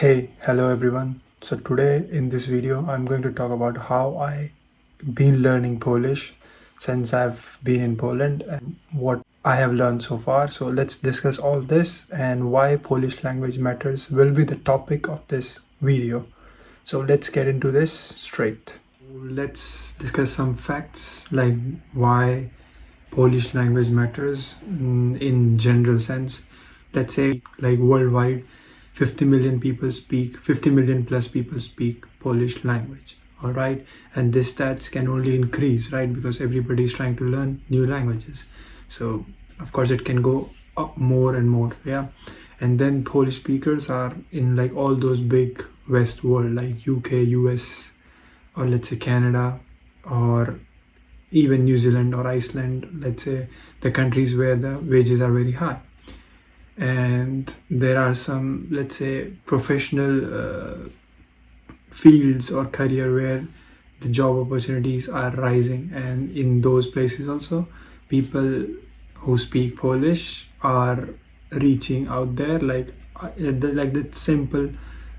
Hey, hello everyone. So today in this video, I'm going to talk about how I been learning Polish since I've been in Poland and what I have learned so far. So let's discuss all this and why Polish language matters will be the topic of this video. So let's get into this straight. Let's discuss some facts like why Polish language matters in general sense. Let's say like worldwide 50 million people speak 50 million plus people speak Polish language. All right, and this stats can only increase, right? Because everybody is trying to learn new languages. So of course it can go up more and more, yeah. And then Polish speakers are in like all those big West world like UK, US, or let's say Canada, or even New Zealand or Iceland, let's say the countries where the wages are very high. And there are some, let's say, professional fields or career where the job opportunities are rising, and in those places also people who speak Polish are reaching out there. The simple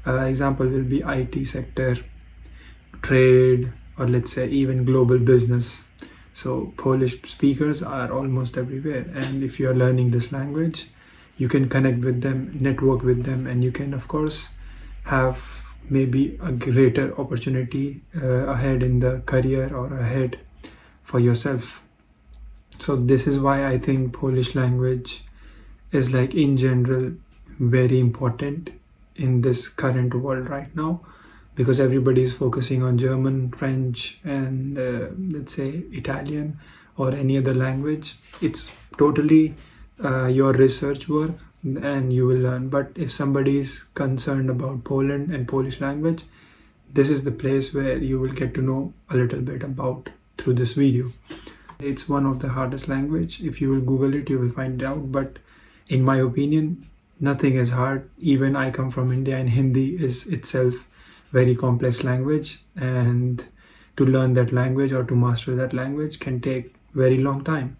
example will be IT sector, trade, or let's say even global business. So Polish speakers are almost everywhere, and if you're learning this language, you can connect with them, network with them, and you can of course have maybe a greater opportunity ahead in the career or ahead for yourself. So this is why I think Polish language is like in general very important in this current world right now, because everybody is focusing on German, French, and let's say Italian or any other language. It's totally your research work and you will learn. But if somebody is concerned about Poland and Polish language, this is the place where you will get to know a little bit about through this video. It's one of the hardest language. If you will Google it, you will find out. But in my opinion, nothing is hard. Even I come from India, and Hindi is itself very complex language, and to learn that language or to master that language can take very long time.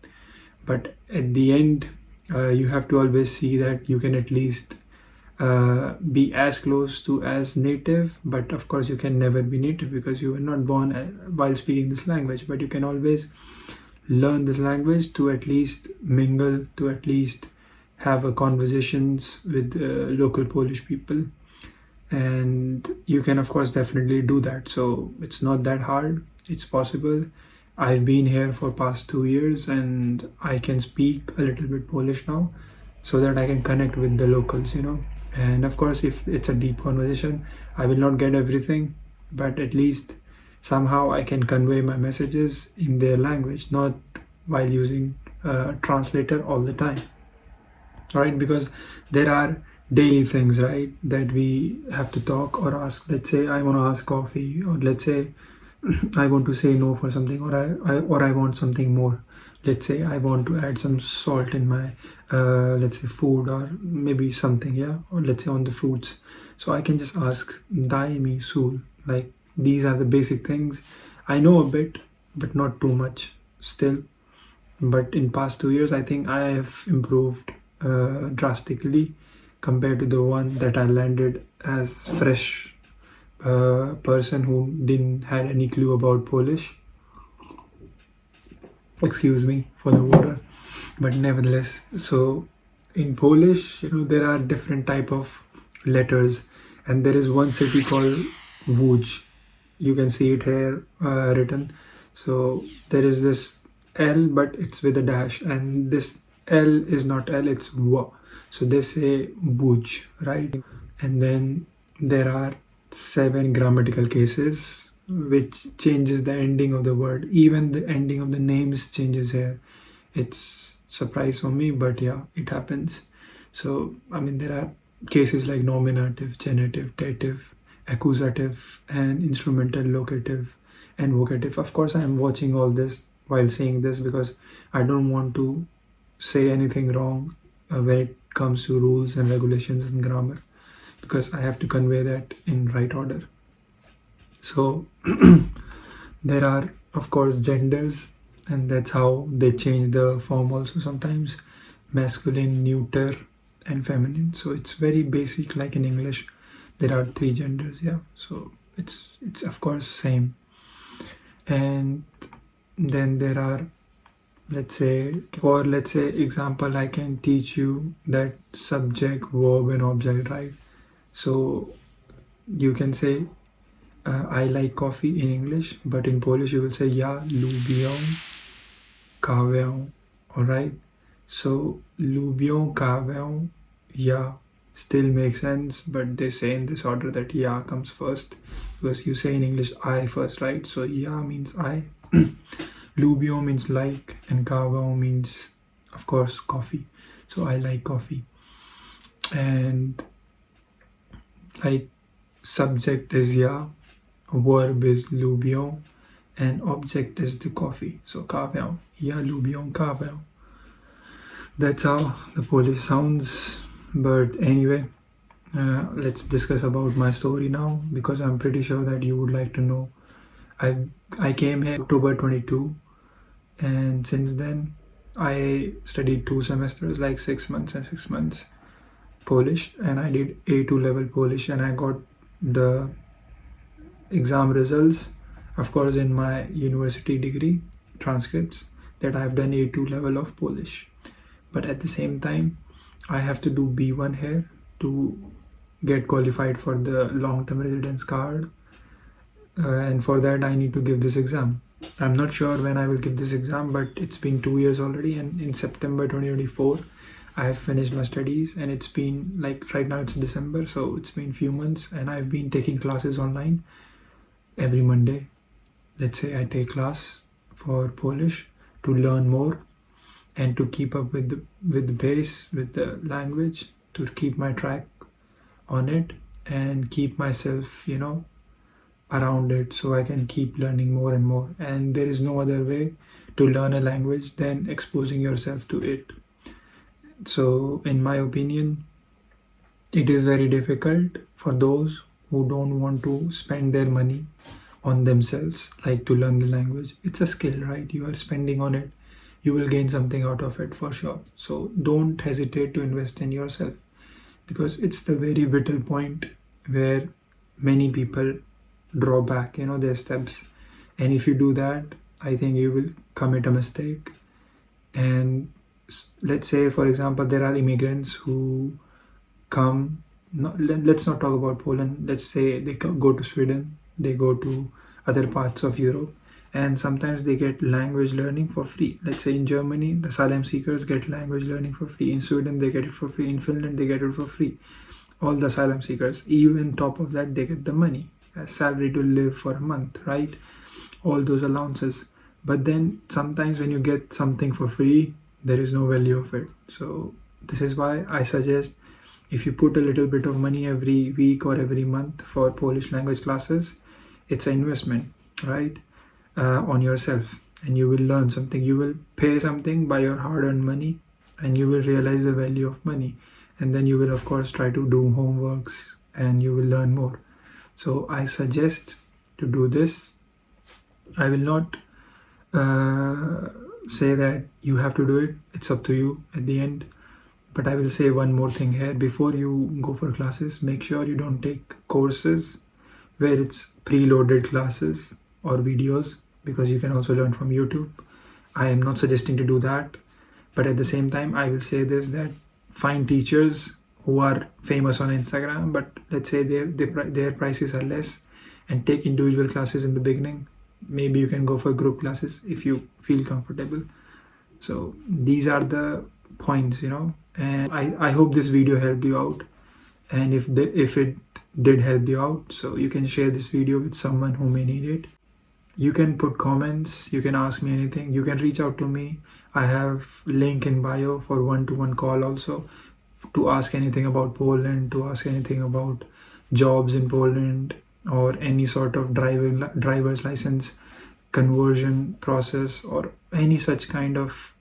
But at the end, you have to always see that you can at least be as close to as native. But of course you can never be native because you were not born while speaking this language, but you can always learn this language to at least mingle, to at least have a conversations with local Polish people. And you can of course definitely do that. So it's not that hard, it's possible. I've been here for past 2 years and I can speak a little bit Polish now, so that I can connect with the locals, and of course if it's a deep conversation, I will not get everything, but at least somehow I can convey my messages in their language, not while using a translator all the time. All right, because there are daily things, right, that we have to talk or ask. Let's say I want to ask coffee, or let's say I want to say no for something, or I want something more. Let's say I want to add some salt in my let's say food, or maybe something, yeah, or let's say on the fruits. So I can just ask dai mi sul. Like, these are the basic things. I know a bit, but not too much still. But in past 2 years, I think I have improved drastically compared to the one that I landed as fresh person who didn't had any clue about Polish. Excuse me for the water, but nevertheless. So in Polish, there are different type of letters, and there is one city called Łódź. You can see it here written. So there is this L, but it's with a dash, and this L is not L, it's W. So they say Łódź, right? And then there are 7 grammatical cases which changes the ending of the word. Even the ending of the names changes here. It's surprise for me, but yeah, it happens. So I mean, there are cases like nominative, genitive, dative, accusative, and instrumental, locative, and vocative. Of course, I'm watching all this while saying this because I don't want to say anything wrong when it comes to rules and regulations and grammar, because I have to convey that in right order. So there are of course genders, and that's how they change the form also sometimes: masculine, neuter, and feminine. So it's very basic like in English. there are three genders, yeah. So it's of course same. And then there are, let's say example, I can teach you that subject, verb and object, right? So you can say I like coffee in English, but in Polish you will say ja lubię kawę. Alright? So lubię kawę, ja still makes sense, but they say in this order that ja comes first, because you say in English I first, right? So ja means I, lubię means like, and kawę means, of course, coffee. So I like coffee. And like subject is ja, verb is lubię, and object is the coffee. So kawę, ja lubię kawę. That's how the Polish sounds. But anyway, let's discuss about my story now, because I'm pretty sure that you would like to know. I came here October 22, and since then I studied 2 semesters, like 6 months and 6 months Polish, and I did A2 level Polish, and I got the exam results, of course, in my university degree transcripts, that I've done A2 level of Polish. But at the same time, I have to do B1 here to get qualified for the long-term residence card, and for that I need to give this exam. I'm not sure when I will give this exam, but it's been 2 years already, and in September 2024 I have finished my studies, and it's been like, right now it's December, so it's been few months, and I've been taking classes online every Monday. Let's say I take class for Polish to learn more and to keep up with the base, with the language, to keep my track on it and keep myself, around it, so I can keep learning more and more. And there is no other way to learn a language than exposing yourself to it. So in my opinion, it is very difficult for those who don't want to spend their money on themselves, like to learn the language. It's a skill, right? You are spending on it, you will gain something out of it for sure. So don't hesitate to invest in yourself, because it's the very vital point where many people draw back, their steps. And if you do that, I think you will commit a mistake. And let's say, for example, there are immigrants who come, let's not talk about Poland, let's say they go to Sweden, they go to other parts of Europe, and sometimes they get language learning for free. Let's say in Germany, the asylum seekers get language learning for free. In Sweden, they get it for free. In Finland, they get it for free. All the asylum seekers, even top of that, they get the money, a salary to live for a month, right? All those allowances. But then sometimes when you get something for free, there is no value of it. So this is why I suggest, if you put a little bit of money every week or every month for Polish language classes, it's an investment, right? On yourself, and you will learn something. You will pay something by your hard-earned money, and you will realize the value of money. And then you will, of course, try to do homeworks, and you will learn more. So I suggest to do this. I will not say that you have to do it. It's up to you at the end. But I will say one more thing here. Before you go for classes, make sure you don't take courses where it's preloaded classes or videos, because you can also learn from YouTube. I am not suggesting to do that. But at the same time, I will say this, that find teachers who are famous on Instagram, but let's say their prices are less, and take individual classes in the beginning. Maybe you can go for group classes if you feel comfortable. So these are the points, and I hope this video helped you out. And if it did help you out, so you can share this video with someone who may need it. You can put comments, you can ask me anything, you can reach out to me. I have link in bio for one-to-one call also, to ask anything about Poland, to ask anything about jobs in Poland, or any sort of driver's license conversion process, or any such kind of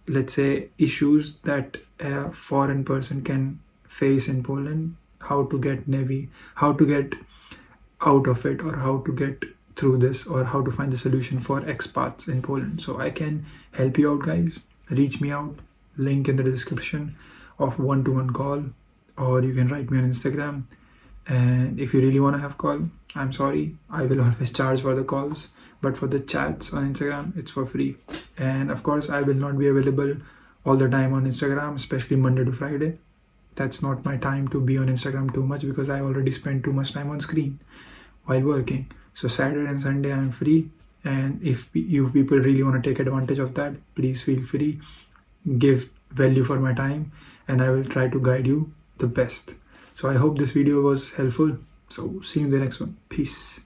let's say issues that a foreign person can face in Poland, how to get out of it, or how to get through this, or how to find the solution for expats in Poland. So I can help you out, guys. Reach me out, link in the description of one-to-one call, or you can write me on Instagram. And if you really want to have call, I'm sorry, I will always charge for the calls, but for the chats on Instagram, it's for free. And of course, I will not be available all the time on Instagram, especially Monday to Friday. That's not my time to be on Instagram too much because I already spend too much time on screen while working. So Saturday and Sunday I'm free, and if you people really want to take advantage of that, please feel free, give value for my time, and I will try to guide you the best. So I hope this video was helpful. So see you in the next one. Peace.